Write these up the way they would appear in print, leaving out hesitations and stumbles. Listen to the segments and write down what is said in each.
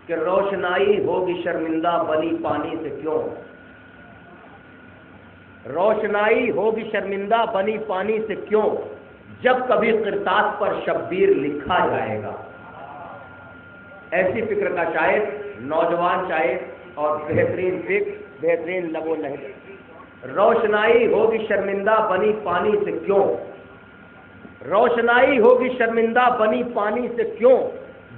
کہ روشنائی ہوگی شرمندہ بنی پانی سے کیوں، روشنائی ہوگی شرمندہ بنی پانی سے کیوں، جب کبھی قرطاس پر شبیر لکھا جائے گا۔ ایسی فکر کا شاعر، نوجوان شاعر اور بہترین فکر، بہترین لب و لہجہ۔ روشنائی ہوگی شرمندہ بنی پانی سے کیوں، روشنائی ہوگی شرمندہ بنی پانی سے کیوں،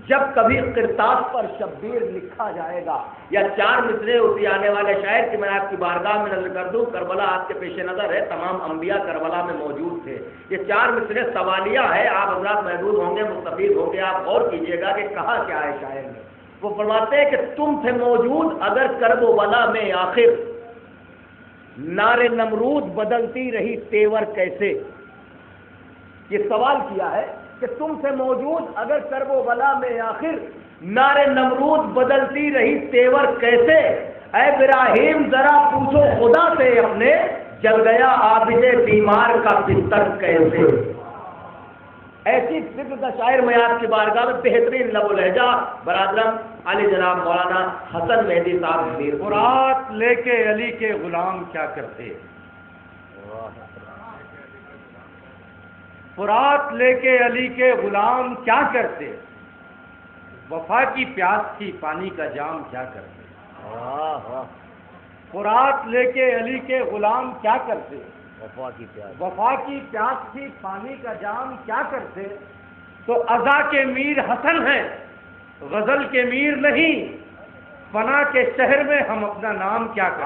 جب کبھی قرطاس پر شبیر لکھا جائے گا۔ یا چار مصرے اسی آنے والے شاعر کی میں آپ کی بارگاہ میں نظر کر دوں، کربلا آپ کے پیش نظر ہے، تمام انبیاء کربلا میں موجود تھے۔ یہ چار مصرے سوالیہ ہے، آپ حضرات محدود ہوں گے، مستفید ہوں گے، آپ غور کیجئے گا کہ کہا کیا ہے شاعر نے۔ وہ فرماتے ہیں کہ تم تھے موجود اگر کرب و بلا میں آخر، نار نمرود بدلتی رہی تیور کیسے۔ یہ سوال کیا ہے کہ تم سے موجود اگر کرب و بلا میں آخر، نار نمرود بدلتی رہی تیور کیسے۔ اے ابراہیم ذرا پوچھو خدا سے اپنے، جل گیا عابد بیمار کا بستر کیسے۔ ایسی فکر کا شاعر میں آپ کی بارگاہ میں بہترین لب و لہجہ برادرم علی جناب مولانا حسن مہدی صاحب میر۔ فرات لے کے علی کے غلام کیا کرتے، فرات لے کے علی کے غلام کیا کرتے، وفا کی پیاس تھی پانی کا جام کیا کرتے۔ فرات لے کے علی کے غلام کیا کرتے، وفا کی پیاس تھی پانی کا جام کیا کرتے۔ تو عزا کے میر حسن ہیں غزل کے میر نہیں، فنا کے شہر میں ہم اپنا نام کیا کرتے۔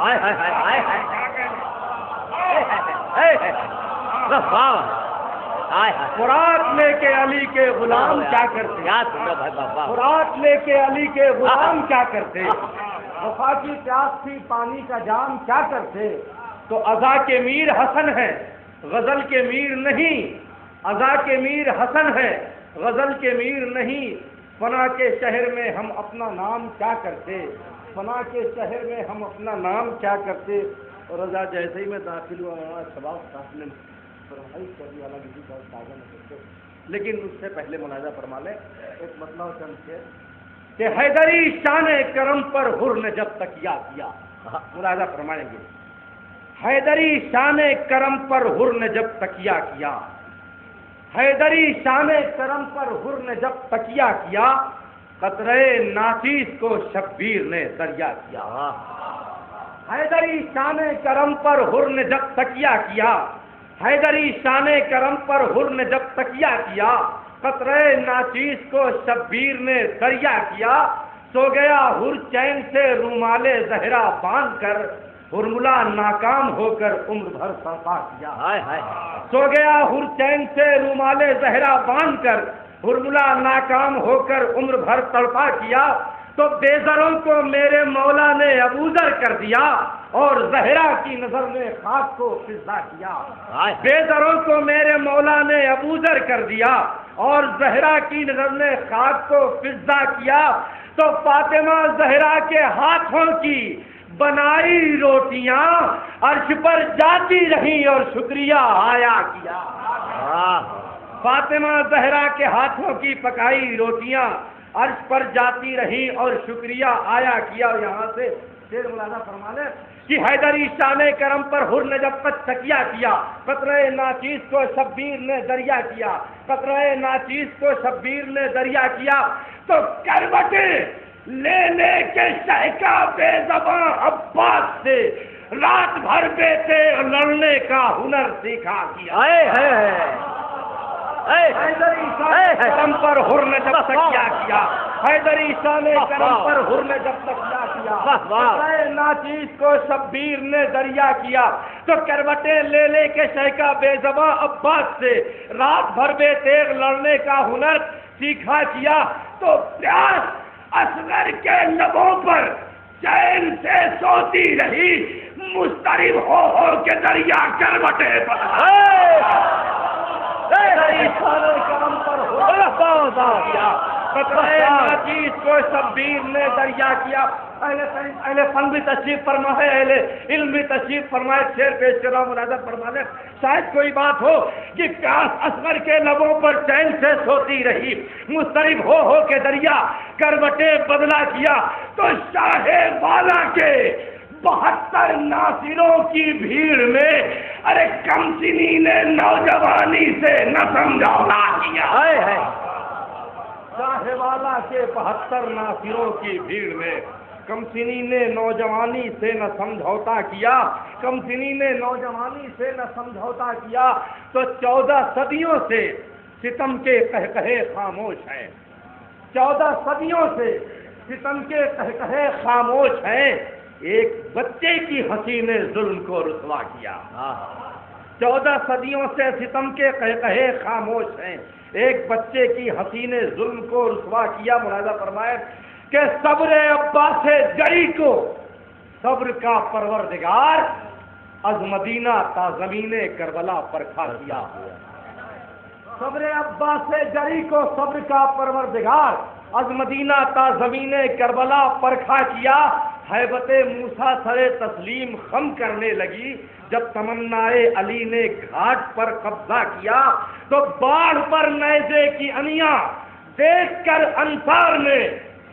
فرات لے کے علی کے غلام کیا کرتے، فرات لے کے علی کے غلام کیا کرتے، وفا کی پیاس تھی پانی کا جام کیا کرتے۔ تو عزا کے میر حسن ہیں غزل کے میر نہیں، عزا کے میر حسن ہیں غزل کے میر نہیں، فنا کے شہر میں ہم اپنا نام کیا کرتے، فنا کے شہر میں ہم اپنا نام کیا کرتے۔ اور رضا جیسے ہی میں داخل ہوا شباب صاحب نے فرمائی کرنے والا کسی کا تازہ نہ کرتے، لیکن اس سے پہلے ملاحظہ فرما لیں ایک مطلب چند سے کہ حیدری شان کرم پر حر نے جب تکیہ کیا، ملاحظہ فرمائیں گے، حیدری شان کرم پر حر نے جب تکیہ کیا، حیدری شان کرم پر حر نے جب تکیہ کیا، قطرے ناچیز کو شبیر نے دریا کیا۔ حیدری شان کرم پر حر نے جب تکیہ کیا، حیدری شان کرم پر حر نے جب تکیہ کیا، قطرے ناچیز کو شبیر نے دریا کیا۔ سو گیا حر چین سے رومال زہرا باندھ کر، ہرملا ناکام ہو کر عمر بھر سرپا کیا۔ سو گیا حر چین سے رومال زہرا باندھ کر، ہرملا ناکام ہو کر عمر بھر تڑپا کیا۔ تو بے زروں کو میرے مولا نے ابوذر کر دیا، اور زہرا کی نظر میں خاک کو فضا کیا۔ بے زروں کو میرے مولا نے ابوذر کر دیا، اور زہرا کی نظر نے خاک کو فضا کیا۔ تو فاطمہ زہرا کے ہاتھوں کی بنائی روٹیاں عرش پر جاتی رہیں اور شکریہ آیا کیا۔ فاطمہ زہرا کے ہاتھوں کی پکائی روٹیاں عرش پر جاتی رہیں اور شکریہ آیا کیا۔ اور یہاں سے شیر مولانا فرما لیں کہ حیدری شان کرم پر حر نے جب تک تکیہ کیا، قطرے ناچیز کو شبیر نے دریا کیا، قطرے ناچیز کو شبیر نے دریا کیا۔ تو کروٹیں لے لے کے شہکا بے زباں عباس سے، رات بھر بیٹے لڑنے کا ہنر سیکھا کیا۔ حیدری شان کرم پر حر نے جب تکیہ کیا، حیدری شان کرم پر حر نے جب تکیہ کیا، قطرے ناچیز کو شبیر نے دریا کیا۔ تو کروٹیں لے لے کے شہکا بے زباں عباس سے، رات بھر بے تیغ لڑنے کا ہنر سیکھا کیا۔ تو پیاس اصغر کے لبوں پر چین سے سوتی رہی، مضطرب ہو کے دریا کروٹیں بدلا۔ حیدری شان کرم پر حر نے جب تکیہ کیا، قطرے ناچیز کو شبیر نے دریا کیا. اہل فن بھی تشریف فرمائے, اہل علم بھی تشریف فرمائے. شعر پیش کر رہا ہوں, ملاحظہ فرما لیں. شاید کوئی بات ہو کہ پیاس اصغر کے لبوں پر چین سے سوتی رہی, مضطرب ہو کے دریا کروٹیں بدلا کیا, تو شاہ والا کے 72 ناصروں کی بھیڑ میں ارے کم سنی نے نوجوانی سے نہ سمجھوتا کیا. شاہ والا کے 72 ناصروں کی بھیڑ میں کم سنی نے نوجوانی سے نہ سمجھوتا کیا, کم سنی نے نوجوانی سے نہ سمجھوتا کیا. تو 14 صدیوں سے ستم کے قہقہے خاموش ہیں, 14 صدیوں سے ستم کے قہقہے خاموش ہیں. ایک بچے کی ہنسی نے ظلم کو رسوا کیا. 14 صدیوں سے ستم کے قہقہے خاموش ہیں, ایک بچے کی ہنسی نے ظلم کو رسوا کیا. ملاحظہ فرمائے کہ صبر عباس جری کو صبر کا پروردگار از مدینہ تا زمین کربلا پرکھا کیا. صبر عباس جری کو صبر کا پروردگار از مدینہ تا زمین کربلا پرکھا کیا. ہیبت موسیٰ سرے تسلیم خم کرنے لگی جب تمنائے علی نے گھاٹ پر قبضہ کیا. تو باڑ پر نیزے کی انیاں دیکھ کر انصار نے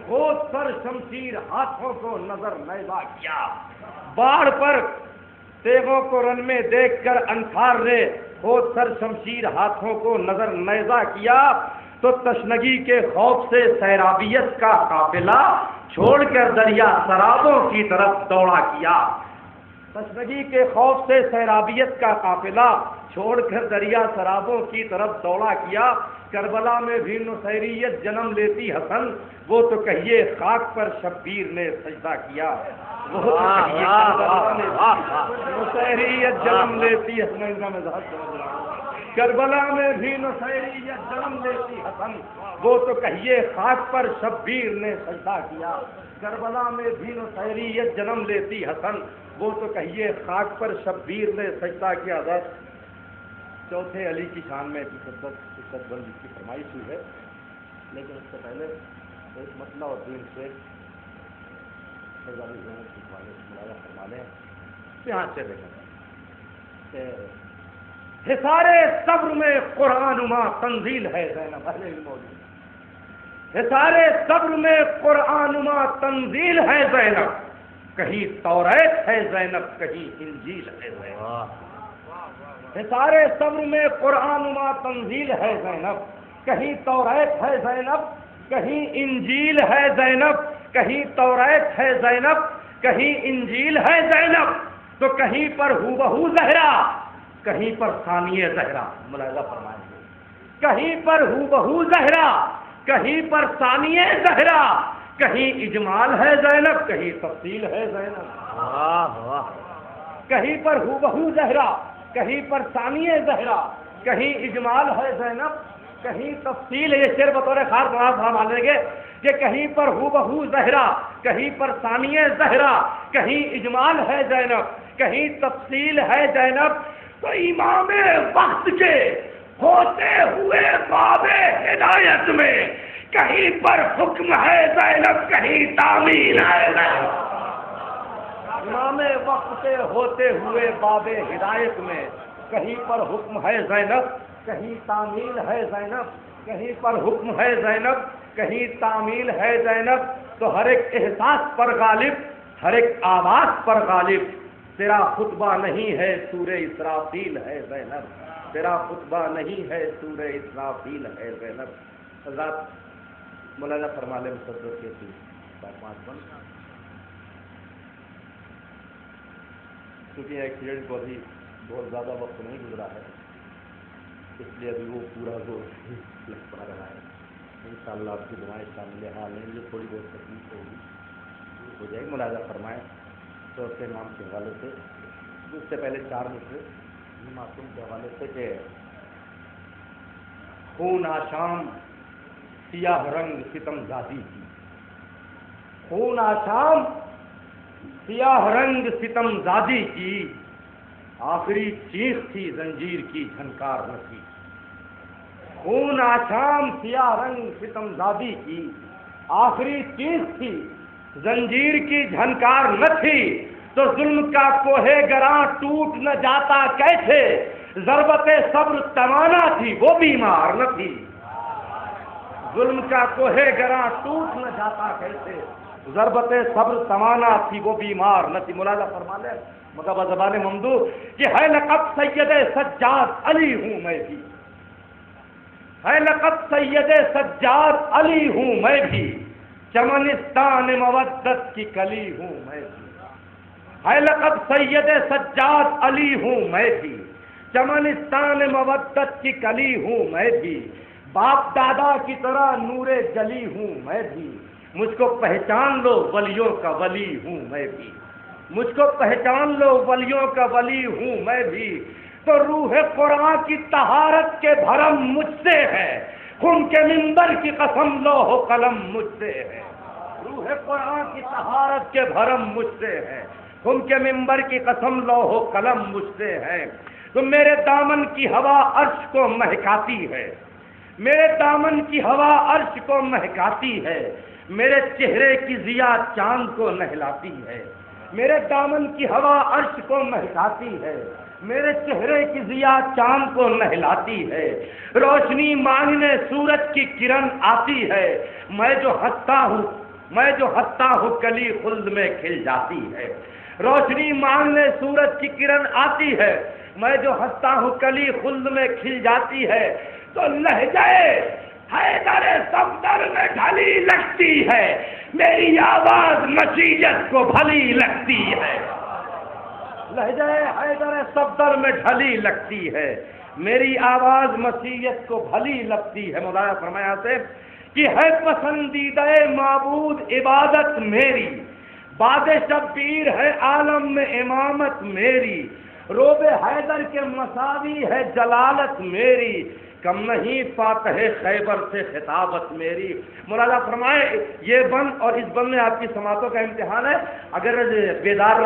خود سر شمشیر ہاتھوں کو نظر نیزہ کیا. باڑ پر تیغوں کو رن میں دیکھ کر انصار نے خود سر شمشیر ہاتھوں کو نظر نیزہ کیا. تو تشنگی کے خوف سے سیرابیت کا قافلہ چھوڑ کر دریا سرابوں کی طرف دوڑا کیا. تشنگی کے خوف سے سیرابیت کا قافلہ چھوڑ کر دریا سرابوں کی طرف دوڑا کیا. کربلا میں بھی نصیریت جنم لیتی حسن, وہ تو کہیے خاک پر شبیر نے سجدہ کیا. وہ تو کہیے نصیریت جنم لیتی حسن, کربلا میں بھی نصیریت جنم لیتی حسن, وہ تو کہیے خاک پر شبیر نے سجدہ کیا. کربلا میں بھی نصیریت جنم لیتی حسن, وہ تو کہیے خاک پر شبیر نے سجدہ کیا. چوتھے علی کی شان میں عزت بند کی فرمائش ہوئی ہے, لیکن اس سے پہلے ایک مسئلہ اور دین سے ملاحظہ فرما لیں. یہاں سے دیکھیں حصارِ صبر میں قرآن نما تنزیل ہے زینب. حصارِ صبر میں قرآن نما تنزیل ہے زینب, کہیں توریت ہے زینب, کہیں انجیل ہے زینب. حصارِ صبر میں قرآن نما تنزیل ہے زینب, کہیں توریت ہے زینب, کہیں انجیل ہے زینب, کہیں توریت ہے زینب, کہیں انجیل ہے زینب. تو کہیں پر ہو بہو زہرا, کہیں پر ثانیہ زہرا. ملاحظہ فرمائیں, کہیں پر ہو بہو زہرا, کہیں پر ثانیہ زہرا, کہیں اجمال ہے زینب, کہیں تفصیل ہے زینب. کہیں پر ہو بہو زہرا, کہیں پر ثانیہ زہرا, کہیں اجمال ہے زینب, کہیں تفصیل. یہ شعر بطور خاص فرما لیں گے کہ کہیں پر ہو بہو زہرا, کہیں پر ثانیہ زہرا, کہیں اجمال ہے زینب, کہیں تفصیل ہے زینب. تو امام وقت کے ہوتے ہوئے باب ہدایت میں کہیں پر حکم ہے زینب, کہیں تعمیل ہے زینب. امام وقت کے ہوتے ہوئے باب ہدایت میں کہیں پر حکم ہے زینب, کہیں تعمیل ہے زینب, کہیں پر حکم ہے زینب, کہیں تعمیل ہے زینب. تو ہر ایک احساس پر غالب, ہر ایک آواز پر غالب, تیرا خطبہ نہیں ہے سورہ اسرافیل ہے زینب, تیرا خطبہ نہیں ہے سورہ اسرافیل ہے زینب. حضرات مولانا فرما لیں مصدر کے 4-5 بند, کیونکہ ایکسیڈنٹ کو ابھی بہت زیادہ وقت نہیں گزرا ہے, اس لیے ابھی وہ پورا زور لگ پڑ رہا ہے. انشاءاللہ آپ کی دعائیں شامل حال ہیں, یہ تھوڑی بہت تکلیف ہو جائے گی. ملاحظہ فرمائیں چوتھے نام کے حوالے سے, اس سے پہلے 4 مصرے معصوم کے حوالے سے کہ خون آشام سیاہ رنگ ستم زادی کی, خون آشام سیاہ رنگ ستم زادی کی, آخری چیخ تھی زنجیر کی جھنکار نہ تھی. خون آشام سیاہ رنگ ستم زادی کی آخری چیز تھی، زنجیر کی جھنکار نہ تھی تو ظلم کا کوہ گراں ٹوٹ نہ جاتا کیسے، ضربت صبر توانا تھی وہ بیمار نہ تھی، ظلم کا کوہ گراں ٹوٹ نہ جاتا کیسے، ضربت صبر توانا تھی وہ بیمار نہ تھی۔ ملاحظہ فرما لیں مطلب زبان ممدوح کہ ہے لقب سید سجاد علی ہوں میں بھی، ہے لقب سید سجاد علی ہوں میں بھی، چمنستان مودت کی کلی ہوں میں بھی، ہے لقب سید سجاد علی ہوں میں بھی، چمنستان مودت کی کلی ہوں میں بھی، باپ دادا کی طرح نور جلی ہوں میں بھی، مجھ کو پہچان لو ولیوں کا ولی ہوں میں بھی، مجھ کو پہچان لو ولیوں کا ولی ہوں میں بھی، تو روح قرآن کی طہارت کے بھرم مجھ سے ہے، خون کے منبر کی قسم لوح و قلم مجھ سے ہے، روح قرآن کی طہارت کے بھرم مجھ سے ہے، خون کے منبر کی قسم لوح و قلم مجھ سے ہے، تو میرے دامن کی ہوا عرش کو مہکاتی ہے، میرے دامن کی ہوا عرش کو مہکاتی ہے، میرے چہرے کی ضیا چاند کو نہلاتی ہے، میرے دامن کی ہوا عرش کو مہکاتی ہے، میرے چہرے کی ضیا چاند کو نہلاتی ہے، روشنی مانگنے سورج کی کرن آتی ہے، میں جو ہنستا ہوں کلی خلد میں کھل جاتی ہے، روشنی مانگنے سورج کی کرن آتی ہے، میں جو ہنستا ہوں کلی خلد میں کھل جاتی ہے، تو لہجے حیدر صفدر میں ڈھلی لگتی ہے، میری آواز مشیت کو بھلی لگتی ہے، لہجہ حیدر صفدر میں ڈھلی لگتی ہے، میری آواز مشیت کو بھلی لگتی ہے۔ مداحہ فرمایا سے کہ ہے پسندیدہ معبود عبادت میری، باد شبیر ہے عالم میں امامت میری، روب حیدر کے مساوی ہے جلالت میری، کم نہیں فاتح خیبر سے خطابت میری۔ مولانا فرمائے یہ بند اور اس بند میں آپ کی سماعتوں کا امتحان ہے، اگر بیدار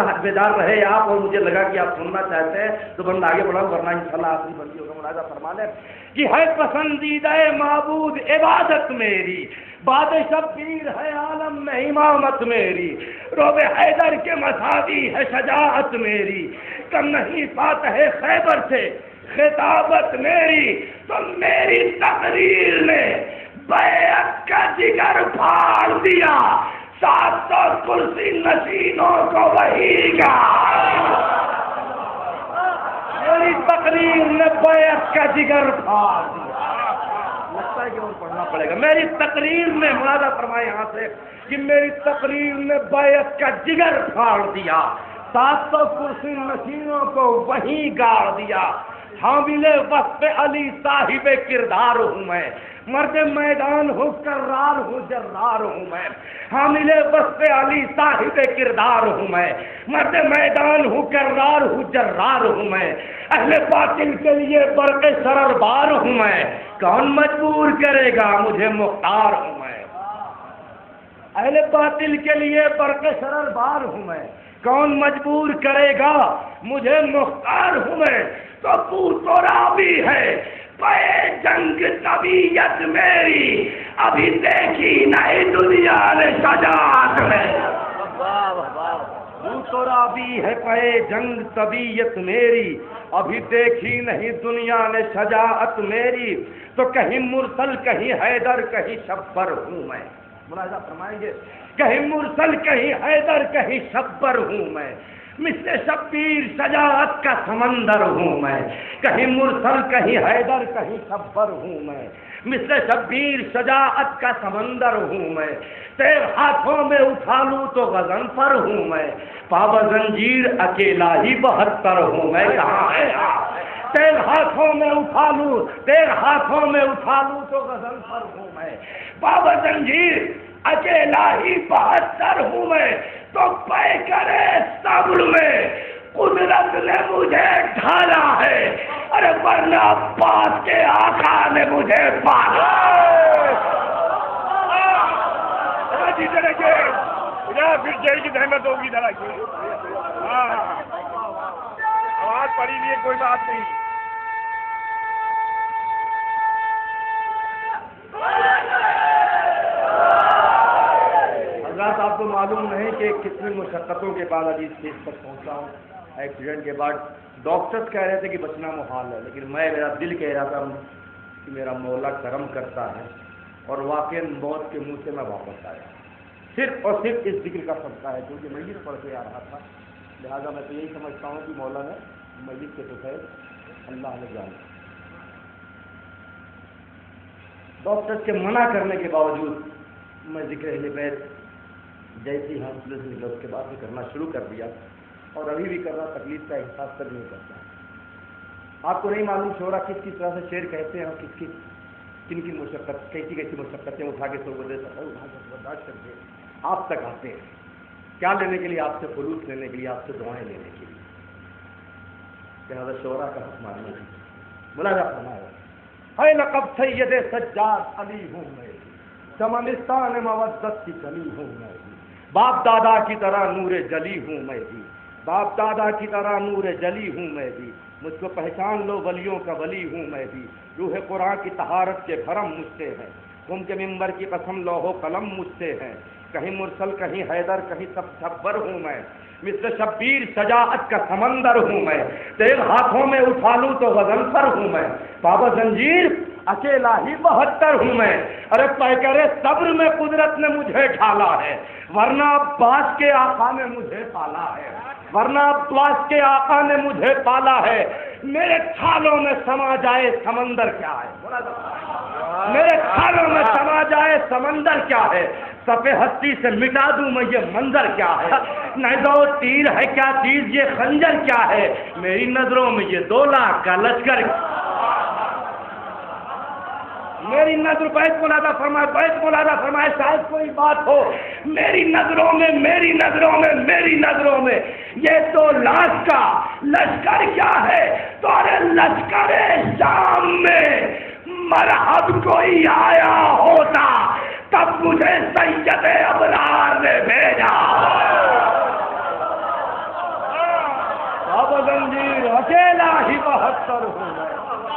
رہے آپ اور مجھے لگا کہ آپ سننا چاہتے ہیں تو بند آگے بڑھاؤ، ورنہ انشاءاللہ آخری بندی ہوگا۔ مولانا فرمانے کہ ہے پسندیدہ معبود عبادت میری، باد شبیر ہے عالم میں امامت میری، روب حیدر کے مساوی ہے شجاعت میری، کم نہیں فاتح خیبر سے خطابت میری، تو میری تقریر نے بیعت کا جگر پھاڑ دیا، 700 کرسی نشینوں کو وہی گا، میری تقریر نے بیعت کا جگر پھاڑ دیا، لگتا ہے کہ اور پڑھنا پڑے گا۔ میری تقریر نے ملاحظہ فرمائے یہاں سے کہ میری تقریر نے بیعت کا جگر پھاڑ دیا، 700 کرسی نشینوں کو وہیں گاڑ دیا، حامل وصف علی صاحب کردار ہوں میں، مرد میدان ہوں کرار ہوں جرار ہوں میں، حامل وصف علی صاحب کردار ہوں میں، مرد میدان ہوں کرار ہوں جرار ہوں میں، اہل باطل کے لیے برق شرر بار ہوں میں، کون مجبور کرے گا مجھے مختار ہوں میں، اہل باطل کے لیے برق شرر بار ہوں میں، کون مجبور کرے گا مجھے مختار ہوں میں، تو پورا بھی ہے پے جنگ طبیعت میری، ابھی دیکھی نہیں دنیا نے شجاعت میں، پورا بھی ہے پے جنگ طبیعت میری، ابھی دیکھی نہیں دنیا نے شجاعت میری، تو کہیں مرسل کہیں حیدر کہیں شبر ہوں میں۔ ملاحظہ فرمائیں گے کہیں مرسل کہیں حیدر کہیں شبر ہوں میں، مثل شبیر شجاعت کا سمندر ہوں میں، کہیں مرسل کہیں حیدر کہیں شبر ہوں میں، مثل شبیر شجاعت کا سمندر ہوں میں، تیر ہاتھوں میں اٹھا لوں تو غضنفر ہوں میں، پاب زنجیر اکیلا ہی 72 ہوں میں، کہاں ہے تیر ہاتھوں میں اٹھا لوں تو غضنفر ہوں میں، پاب زنجیر اکیلا ہی 72 ہوں میں، تو پے کرے صبر میں قدرت نے مجھے ڈھالا ہے، ارے ورنہ عباس کے آقا نے مجھے پالا جیتے رکھے پھر جیل کی زحمت ہوگی ذرا کی آواز پڑی لیے کوئی بات نہیں۔ شاید آپ کو معلوم نہیں کہ کتنی مشقتوں کے بعد ابھی اس اسٹیج تک پہنچا ہوں۔ ایکسیڈنٹ کے بعد ڈاکٹرز کہہ رہے تھے کہ بچنا محال ہے، لیکن میرا دل کہہ رہا تھا کہ میرا مولا کرم کرتا ہے، اور واقعی موت کے منہ سے میں واپس آیا، صرف اور صرف اس ذکر کا صدقہ ہے، کیونکہ میت پڑھ کے آ رہا تھا۔ لہٰذا میں تو یہی سمجھتا ہوں کہ مولا نے میت کے تو خیر اللہ نے جانا۔ ڈاکٹر کے منع کرنے کے باوجود میں ذکر اہل بیت جیسی ہاسپٹل سے نکلا اس کے بعد میں کرنا شروع کر دیا، اور ابھی بھی کرنا تکلیف کا احساس تک نہیں کرتا۔ آپ کو نہیں معلوم شعرا کس کس طرح سے شعر کہتے ہیں، اور کن کی مشقت، کیسی مشقتیں اٹھا کے برداشت کر کے آپ تک آتے ہیں، کیا لینے کے لیے؟ آپ سے خلوص لینے کے لیے، آپ سے دعائیں لینے کے لیے۔ لہٰذا شعرا کا حق ماننا چاہیے۔ ملاحظہ فرمایا ہے لقب سید سجاد علی ہوں میں، چمنستان مودت کی کلی ہوں میں بھی، باپ دادا کی طرح نور جلی ہوں میں بھی، باپ دادا کی طرح نور جلی ہوں میں بھی، مجھ کو پہچان لو ولیوں کا ولی ہوں میں بھی، روح قرآن کی طہارت کے بھرم مجھ سے ہے، تم کے ممبر کی قسم لوح و قلم مجھ سے ہے، کہیں مرسل کہیں حیدر کہیں سب چھبر ہوں میں، مثل شبیر شجاعت کا سمندر ہوں میں، تیل ہاتھوں میں اٹھا لوں تو غضنفر ہوں میں، بابا زنجیر اکیلا ہی 72 ہوں میں، ارے پیکرے صبر میں قدرت نے مجھے ڈھالا ہے، ورنہ عباس کے آقا نے مجھے پالا ہے، ورنہ عباس کے آقا نے مجھے پالا ہے، میرے چھالوں میں سما جائے سمندر کیا ہے، میرے چھالوں میں سما جائے سمندر کیا ہے، صفِ ہستی سے مٹا دوں میں یہ منظر کیا ہے، نیزہ و تیر ہے کیا چیز یہ خنجر کیا ہے، میری نظروں میں یہ 2 لاکھ کا لشکر، میری نظر بیت ملاحظہ فرمائے شاید کوئی بات ہو، میری نظروں میں یہ 2 لاکھ کا لشکر کیا ہے، تو ارے لشکر شام میں مرحب کوئی آیا ہوتا تب مجھے سید ابرار نے بھیجا۔ بابا زنجیر اکیلا ہی 72 ہوں میں،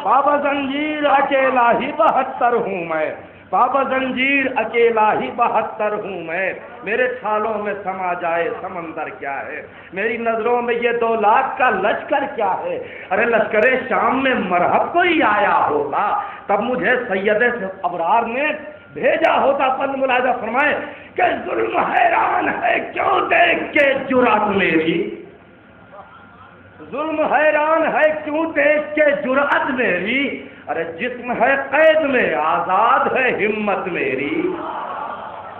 بابا زنجیر اکیلا ہی 72 ہوں میں، بابا زنجیر اکیلا ہی 72 ہوں میں، میرے چھالوں میں سما جائے سمندر کیا ہے، میری نظروں میں یہ 2 لاکھ کا لشکر کیا ہے، ارے لشکر شام میں مرحب کوئی آیا ہوگا تب مجھے سید ابرار نے بھیجا ہوتا۔ پن ملاحظہ فرمائے کہ ظلم حیران ہے کیوں دیکھ کے جرات میری، ظلم حیران ہے کیوں دیکھ کے جرأت میری، ارے جسم ہے قید میں آزاد ہے ہمت میری،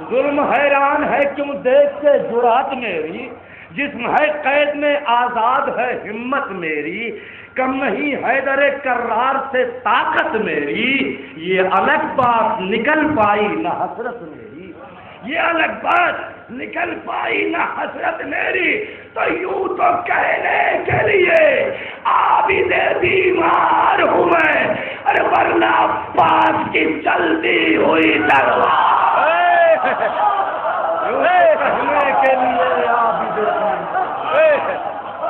ظلم حیران ہے کیوں دیکھ کے جرأت میری، جسم ہے قید میں آزاد ہے ہمت میری، کم نہیں حیدر کرار سے طاقت میری، یہ الگ بات نکل پائی نہ حسرت میری، یہ الگ بات نکل پائی نہ حسرت میری، تو یوں تو کہنے کے لیے عابد بیمار ہوں میں، ارے ورنہ پاس کی چلتی ہوئی تلوار، کہنے کے لیے عابد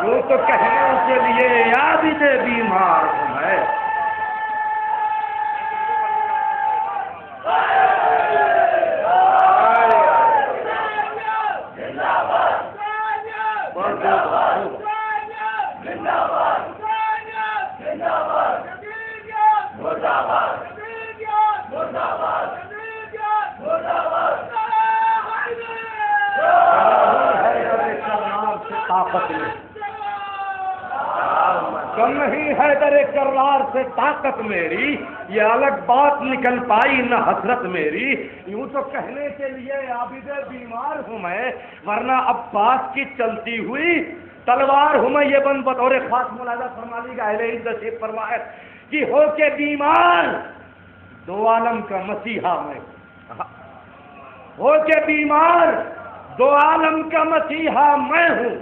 یوں تو کہنے کے لیے عابد بیمار ہوں میں۔ کم نہیں حیدر کرار سے طاقت میری، یہ الگ بات نکل پائی نہ حسرت میری، یوں تو کہنے کے لیے عابد بیمار ہوں میں، ورنہ عباس کی چلتی ہوئی تلوار ہوں میں۔ یہ بند بطور خاص ملاحظہ فرما لی گا اہل ہند نصیب فرمائے کہ ہو کے بیمار 2 عالم کا مسیحا میں، ہو کے بیمار 2 عالم کا مسیحا میں ہوں،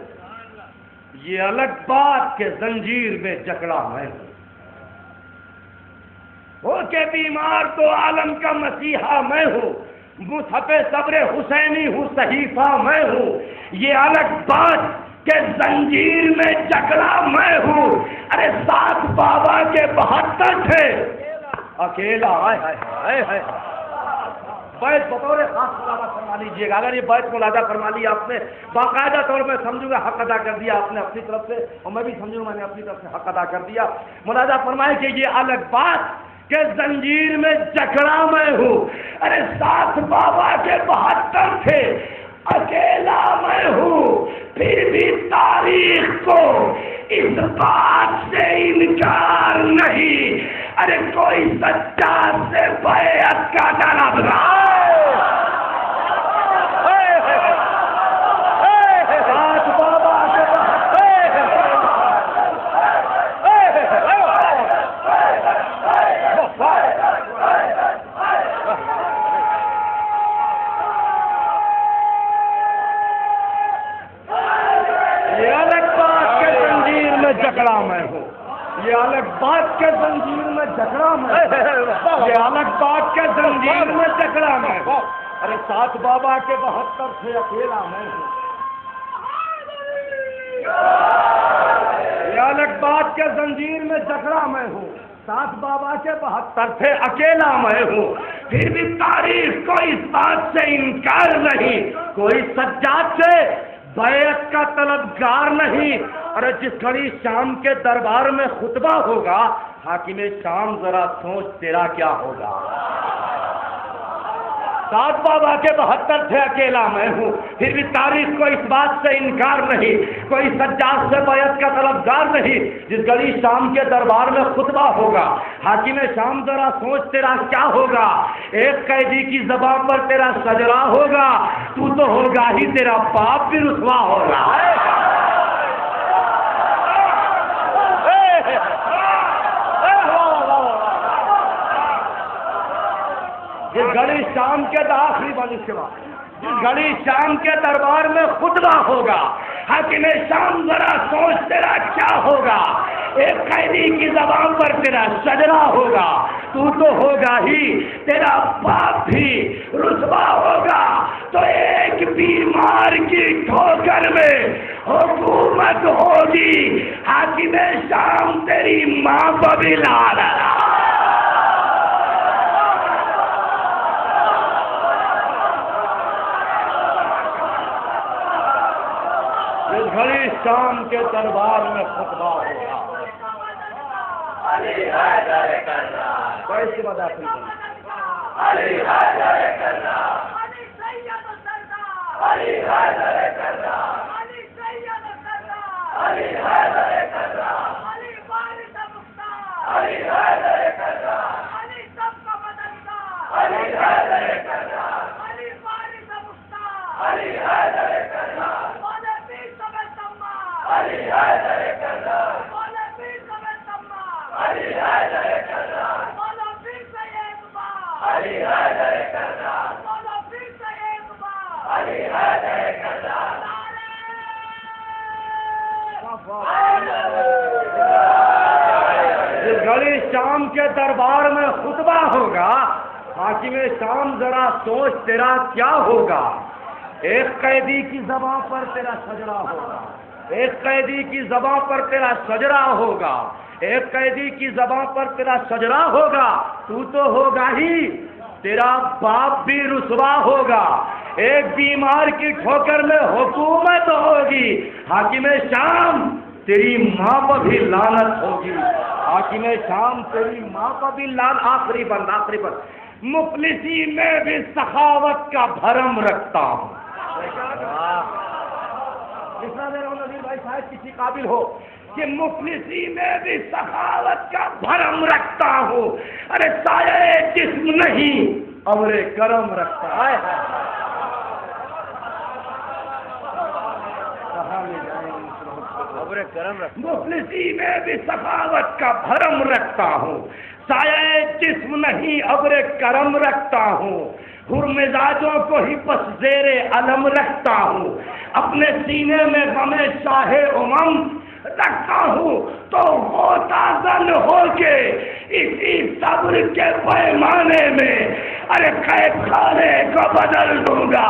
یہ الگ بات کہ زنجیر میں جکڑا میں ہوں، ہو کے بیمار 2 عالم کا مسیحا میں ہوں، مصحف صبر حسینی ہوں صحیفہ میں ہوں، یہ الگ بات کہ زنجیر میں جکڑا میں ہوں، ارے 7 بابا کے 72 تھے اکیلا، بیت بطور خاص ملازہ فرما لیجیے گا. اگر یہ بیت ملازہ فرما لیا آپ نے, باقاعدہ طور میں سمجھوں گا حق ادا کر دیا آپ نے اپنی طرف سے, اور میں بھی سمجھوں گا میں نے اپنی طرف سے حق ادا کر دیا. ملازہ فرمائے کہ یہ الگ بات کہ زنجیر میں جکڑا میں ہوں, ارے ساتھ بابا کے 72 تھے, اکیلا میں ہوں, پھر بھی تاریخ کو اس بات سے انکار نہیں, ارے کوئی سجاد سے بیعت کا طلبگار ساتھ بابا کے یہ الگ بات کے زنجیر میں جکڑا میں ہوں, یہ الگ بات کے زنجیر میں جکڑا میں, یہ الگ بات کے زنجیر میں جکڑا میں, ارے ساتھ بابا کے 72 سے اکیلا میں ہوں. یہ الگ بات کے زنجیر میں جکڑا میں ہوں, ساتھ بابا کے 72 سے اکیلا میں ہوں, پھر بھی تاریخ کو اس بات سے انکار نہیں, کوئی سجاد سے بیعت کا طلبگار نہیں. ارے جس گھڑی شام کے دربار میں خطبہ ہوگا, حاکم شام ذرا سوچ تیرا کیا ہوگا. ساتھ بابا کے 72 سے اکیلا میں ہوں, پھر بھی تاریخ کو اس بات سے انکار نہیں, کوئی سجاد سے بیعت کا طلبگار نہیں. جس گھڑی شام کے دربار میں خطبہ ہوگا, حاکم شام ذرا سوچ تیرا کیا ہوگا. ایک قیدی کی زبان پر تیرا شجرا ہوگا, تو ہوگا ہی, تیرا باپ بھی رسوا ہوگا. جس گھڑی شام کے آخری والی سوا, جس گھڑی شام کے دربار میں خطبہ ہوگا, حاکم شام ذرا سوچ تیرا کیا ہوگا. ایک قیدی کی زبان پر تیرا شجرا ہوگا, تو ہوگا ہی, تیرا باپ بھی رسوا ہوگا. تو ایک بیمار کی ٹھوکر میں حکومت ہوگی, حاکم شام تیری ماں کو بھی لا رہا. گھڑی شام کے دربار میں خطبہ ہوگا. کیسے بتا گھڑی شام کے دربار میں خطبہ ہوگا, حاکم شام ذرا سوچ تیرا کیا ہوگا. ایک قیدی کی زبان پر تیرا شجرا ہوگا, ایک قیدی کی زبان پر تیرا شجرا ہوگا, ایک قیدی کی زبان پر تیرا شجرا ہوگا. تو ہوگا ہی, تیرا باپ بھی رسوا ہوگا. ایک بیمار کی ٹھوکر میں حکومت ہوگی, حاکم شام تیری ماں پر بھی لعنت ہوگی. حاکم شام تیری ماں پر بھی لعنت. آخری بند, آخری بند. مفلسی میں بھی سخاوت کا بھرم رکھتا ہوں. اتنا دیر نظیر بھائی صاحب کسی قابل ہو کہ مفلسی میں بھی سخاوت کا بھرم رکھتا ہوں. ارے سایہ جسم نہیں, امر کرم رکھتا ہے. مفلسی میں بھی سخاوت کا بھرم رکھتا ہوں, سایہ جسم نہیں ابر کرم رکھتا ہوں. حر مزاجوں کو ہی پس زیر علم رکھتا ہوں. اپنے سینے میں غم شاہ رکھتا ہوں. تو ہوتا زن ہو کے اسی صبر کے پیمانے میں ارے قید خانے کو بدل دوں گا.